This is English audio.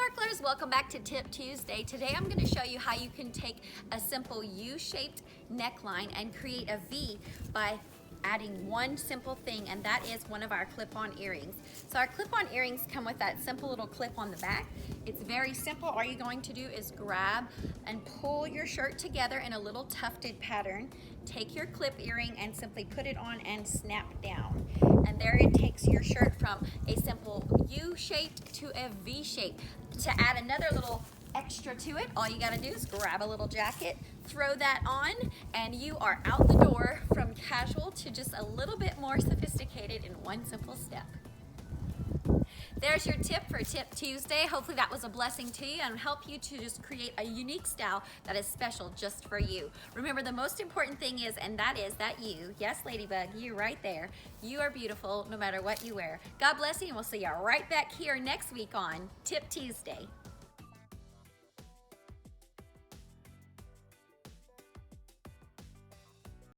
Sparklers, welcome back to Tip Tuesday. Today I'm going to show you how you can take a simple U-shaped neckline and create a V by adding one simple thing, and that is one of our clip-on earrings. So our clip-on earrings come with that simple little clip on the back. It's very simple. All you're going to do is grab and pull your shirt together in a little tufted pattern. Take your clip earring and simply put it on and snap down. And there it takes your shirt from a simple U shape to a V shape. To add another little extra to it, all you gotta do is grab a little jacket, throw that on, and you are out the door from casual to just a little bit more sophisticated in one simple step. There's your tip for Tip Tuesday. Hopefully that was a blessing to you and help you to just create a unique style that is special just for you. Remember, the most important thing is, and that is that you, yes Ladybug, you right there, you are beautiful no matter what you wear. God bless you, and we'll see you right back here next week on Tip Tuesday.